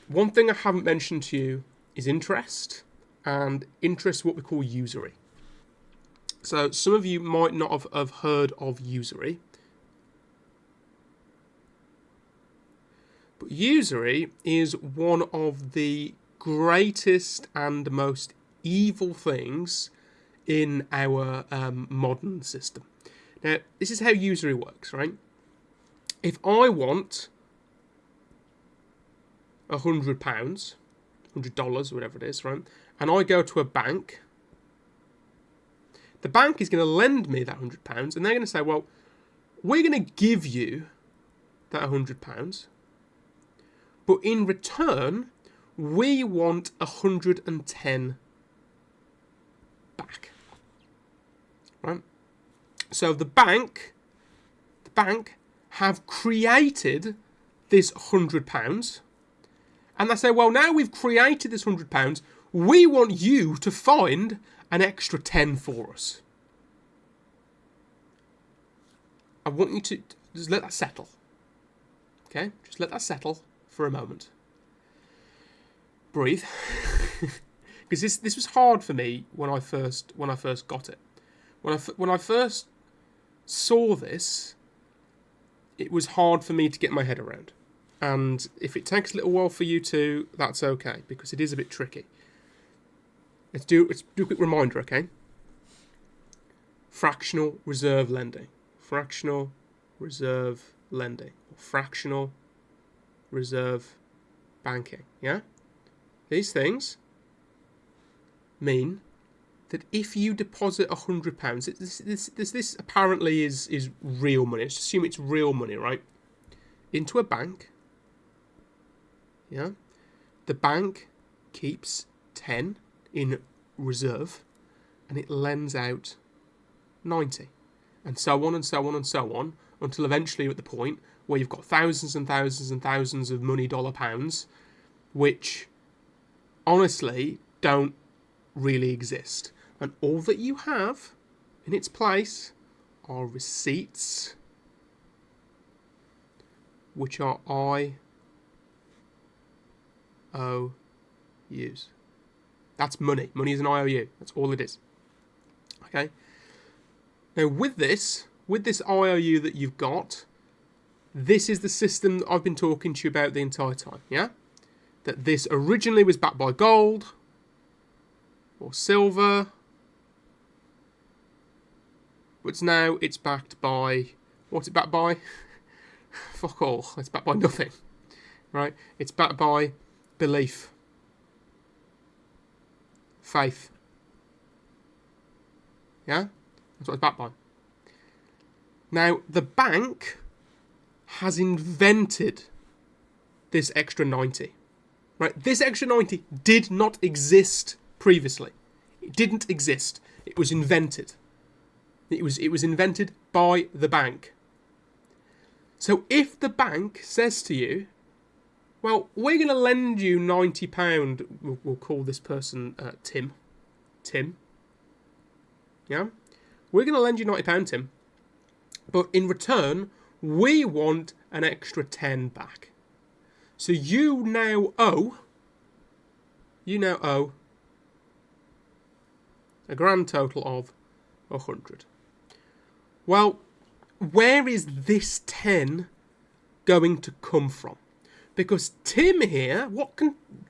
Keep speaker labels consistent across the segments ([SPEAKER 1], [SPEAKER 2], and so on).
[SPEAKER 1] One thing I haven't mentioned to you is interest, and interest is what we call usury. So some of you might not have heard of usury. But usury is one of the greatest and most evil things in our modern system. Now, this is how usury works, right? If I want £100, $100, whatever it is, right, and I go to a bank, the bank is going to lend me that £100, and they're going to say, well, we're going to give you that £100, but in return, we want 110 back. Right? So the bank have created this £100, and they say, well, now we've created this £100, we want you to find an extra 10 for us. I want you to just let that settle. Okay? Just let that settle for a moment. Breathe. Because this was hard for me when I first got it. When I first saw this, it was hard for me to get my head around. And if it takes a little while for you to, that's okay, because it is a bit tricky. Let's do a quick reminder, okay? Fractional reserve lending. Fractional reserve lending. Or fractional reserve banking, yeah? These things mean that if you deposit £100, this apparently is real money. Let's assume it's real money, right? Into a bank, yeah? The bank keeps 10 in reserve, and it lends out 90, and so on and so on and so on, until eventually you're at the point where you've got thousands and thousands and thousands of money dollar pounds, which honestly don't really exist. And all that you have in its place are receipts, which are IOUs. That's money. Money is an IOU. That's all it is. Okay? Now, with this IOU that you've got, this is the system that I've been talking to you about the entire time, yeah? That this originally was backed by gold or silver, but now it's backed by... What's it backed by? Fuck all. It's backed by nothing, right? It's backed by belief. Faith. Yeah? That's what it's backed by. Now, the bank has invented this extra 90. Right? This extra 90 did not exist previously. It didn't exist. It was invented. It was invented by the bank. So if the bank says to you, well, we're going to lend you £90, we'll call this person Tim. Tim. Yeah? We're going to lend you £90, Tim. But in return, we want an extra 10 back. So you now owe a grand total of 100. Well, where is this 10 going to come from? Because Tim here,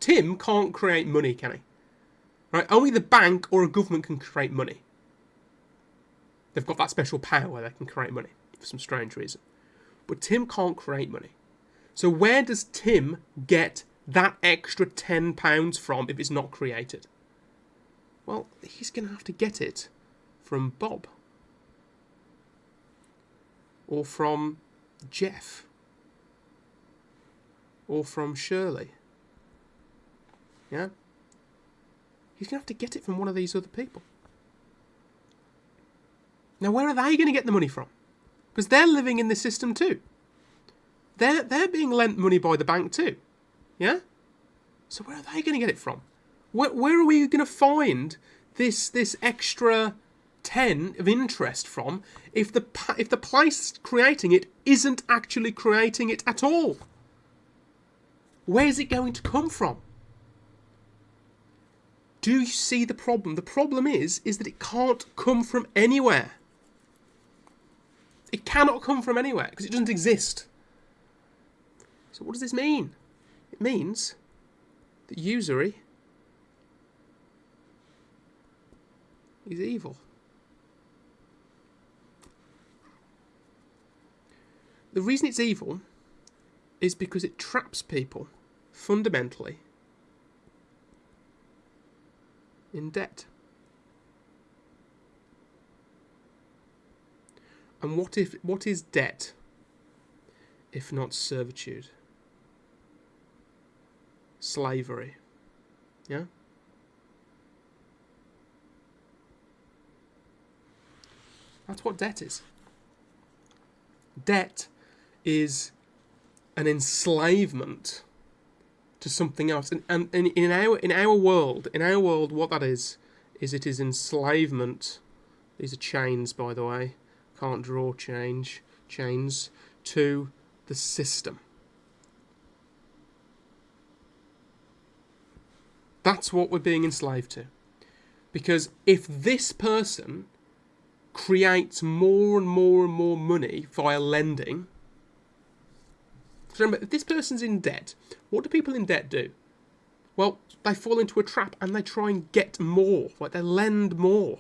[SPEAKER 1] Tim can't create money, can he? Right? Only the bank or a government can create money. They've got that special power where they can create money for some strange reason. But Tim can't create money. So where does Tim get that extra £10 from if it's not created? Well, he's going to have to get it from Bob. Or from Jeff. Or from Shirley. Yeah? He's going to have to get it from one of these other people. Now, where are they going to get the money from? Because they're living in this system too. They're being lent money by the bank too. Yeah? So where are they going to get it from? Where are we going to find this extra 10 of interest from if the place creating it isn't actually creating it at all? Where's it going to come from? Do you see the problem? The problem is that it can't come from anywhere. It cannot come from anywhere because it doesn't exist. So what does this mean? It means that usury is evil. The reason it's evil is because it traps people fundamentally in debt. And what is debt if not servitude? Slavery. Yeah? That's what debt is. Debt is an enslavement to something else. And in our world, what that is it is enslavement. These are chains, by the way. Can't draw chains to the system. That's what we're being enslaved to. Because if this person creates more and more and more money via lending, so remember, if this person's in debt, what do people in debt do? Well, they fall into a trap and they try and get more. Like they lend more.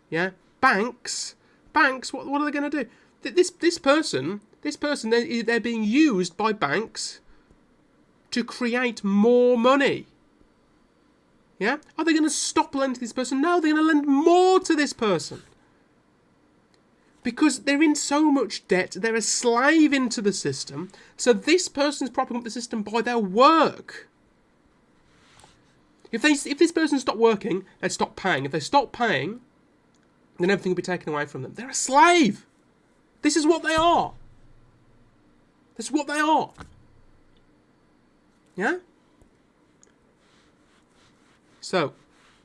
[SPEAKER 1] Yeah? Banks, what are they going to do? This person, they're being used by banks to create more money. Yeah? Are they going to stop lending to this person? No, they're going to lend more to this person. Because they're in so much debt, they're a slave into the system, so this person's propping up the system by their work. If this person stopped working, they'd stop paying. If they stop paying, then everything will be taken away from them. They're a slave. This is what they are. That's what they are. Yeah? So,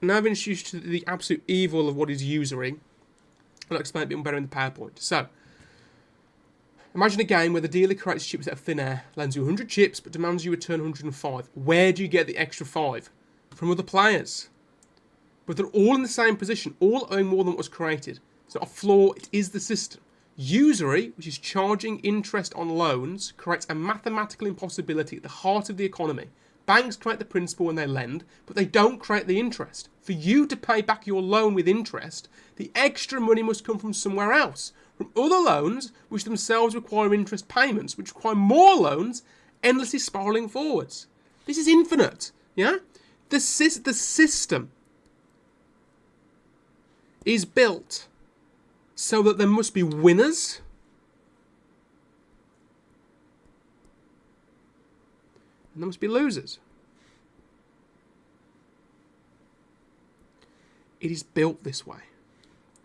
[SPEAKER 1] now I've introduced you to the absolute evil of what is usury. I'll explain it a bit better in the PowerPoint. So, imagine a game where the dealer creates chips out of thin air, lends you 100 chips, but demands you return 105. Where do you get the extra 5? From other players. But they're all in the same position, all own more than what was created. It's not a flaw, it is the system. Usury, which is charging interest on loans, creates a mathematical impossibility at the heart of the economy. Banks create the principal when they lend, but they don't create the interest. For you to pay back your loan with interest, the extra money must come from somewhere else, from other loans, which themselves require interest payments, which require more loans, endlessly spiralling forwards. This is infinite, yeah? The system is built so that there must be winners and there must be losers. It is built this way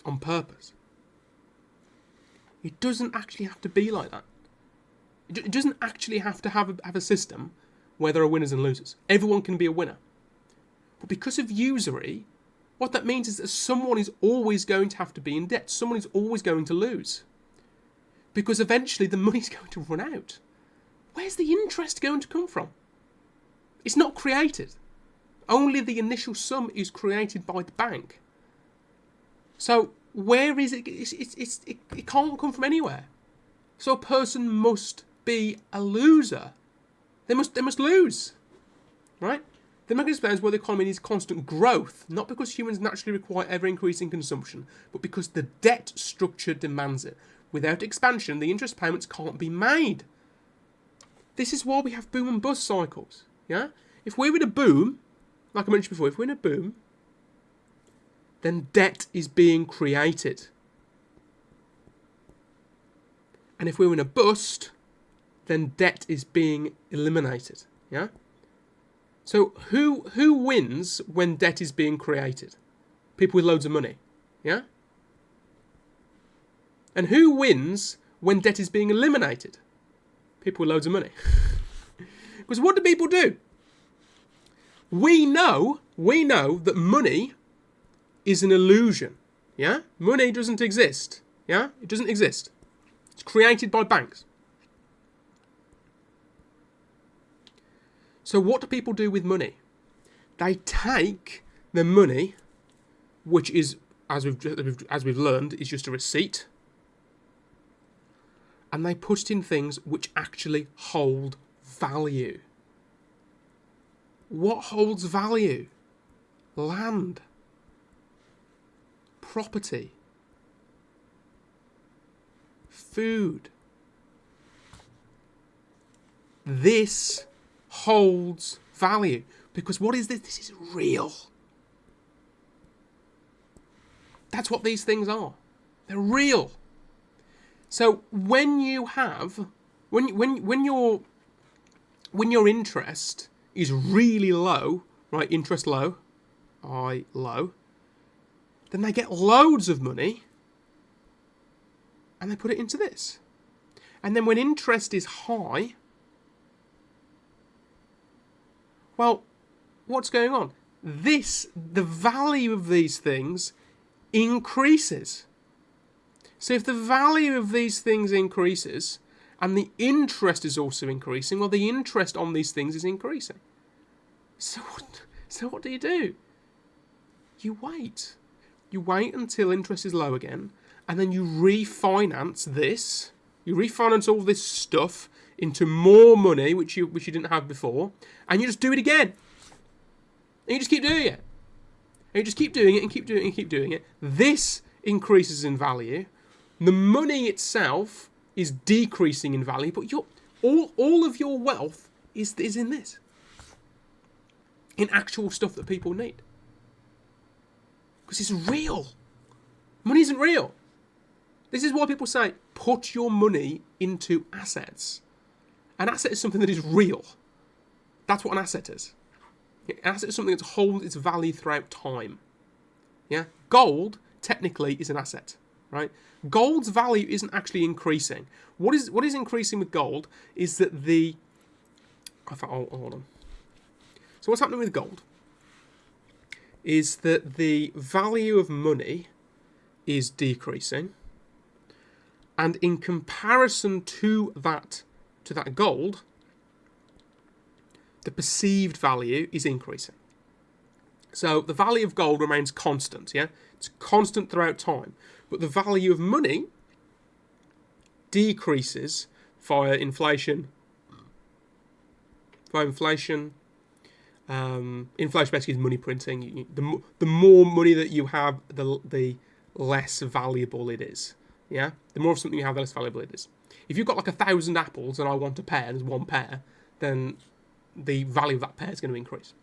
[SPEAKER 1] on purpose. It doesn't actually have to be like that. It doesn't actually have to have a system where there are winners and losers. Everyone can be a winner. But because of usury, what that means is that someone is always going to have to be in debt. Someone is always going to lose. Because eventually the money's going to run out. Where's the interest going to come from? It's not created. Only the initial sum is created by the bank. So where is it? It can't come from anywhere. So a person must be a loser. They must lose, right? The mechanism explains why the economy needs constant growth, not because humans naturally require ever-increasing consumption, but because the debt structure demands it. Without expansion, the interest payments can't be made. This is why we have boom and bust cycles. Yeah? If we're in a boom, like I mentioned before, if we're in a boom, then debt is being created. And if we're in a bust, then debt is being eliminated. Yeah? So who wins when debt is being created? People with loads of money. Yeah? And who wins when debt is being eliminated? People with loads of money. Because what do people do? We know that money is an illusion. Yeah? Money doesn't exist. Yeah? It doesn't exist. It's created by banks. So what do people do with money? They take the money, which is, as we've learned, is just a receipt, and they put it in things which actually hold value. What holds value? Land, property, food. This holds value. Because what is this? This is real. That's what these things are. They're real. So when you have, when your interest is really low, right? Interest low, low. Then they get loads of money, and they put it into this. And then when interest is high, well, what's going on? The value of these things increases. So if the value of these things increases and the interest is also increasing, well, the interest on these things is increasing. So what do? You wait. You wait until interest is low again, and then you refinance this. You refinance all this stuff into more money, which you didn't have before, and you just do it again. And you just keep doing it. And you just keep doing it and keep doing it and keep doing it. This increases in value. The money itself is decreasing in value, but all of your wealth is in this. In actual stuff that people need. Because it's real. Money isn't real. This is why people say, put your money into assets. An asset is something that is real. That's what an asset is. An asset is something that holds its value throughout time. Yeah, gold technically is an asset, right? Gold's value isn't actually increasing. What is increasing with gold is that hold on. So what's happening with gold is that the value of money is decreasing, and in comparison to that gold, the perceived value is increasing. So the value of gold remains constant, yeah? It's constant throughout time. But the value of money decreases via inflation. Inflation basically is money printing. The more money that you have, the less valuable it is. Yeah? The more of something you have, the less valuable it is. If you've got like 1,000 apples and I want a pear, and there's one pear, then the value of that pear is going to increase.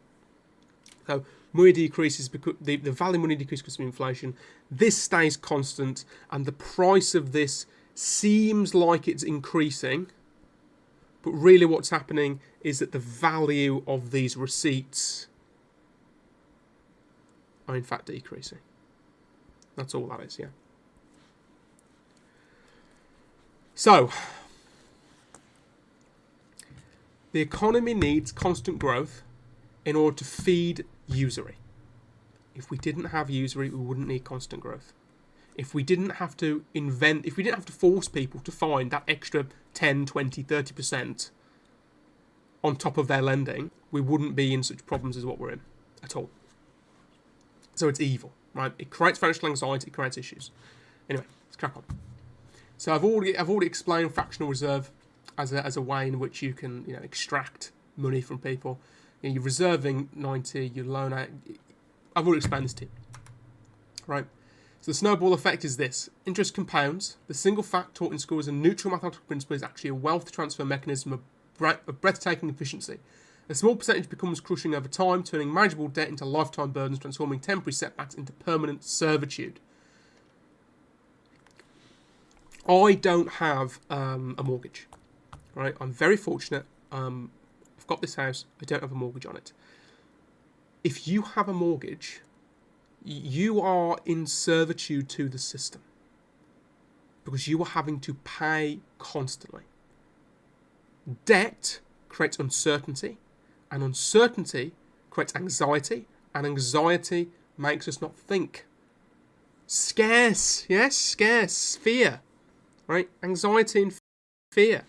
[SPEAKER 1] So money decreases because the value of money decreases because of inflation. This stays constant, and the price of this seems like it's increasing, but really what's happening is that the value of these receipts are in fact decreasing. That's all that is, yeah. So, the economy needs constant growth in order to feed usury. If we didn't have usury, we wouldn't need constant growth. If we didn't have to force people to find that extra 10, 20, 30% on top of their lending, we wouldn't be in such problems as what we're in at all. So it's evil, right? It creates financial anxiety, it creates issues. Anyway, let's crack on. So I've already explained fractional reserve as a way in which you can extract money from people. You're reserving 90, you loan out. I've already explained this to you. Right? So the snowball effect is this. Interest compounds. The single fact taught in school as a neutral mathematical principle is actually a wealth transfer mechanism of breathtaking efficiency. A small percentage becomes crushing over time, turning manageable debt into lifetime burdens, transforming temporary setbacks into permanent servitude. I don't have a mortgage. Right? I'm very fortunate. I've got this house. I don't have a mortgage on it. If you have a mortgage, you are in servitude to the system because you are having to pay constantly. Debt creates uncertainty, and uncertainty creates anxiety, and anxiety makes us not think. Scarce, yes, scarce, fear, right? Anxiety and fear.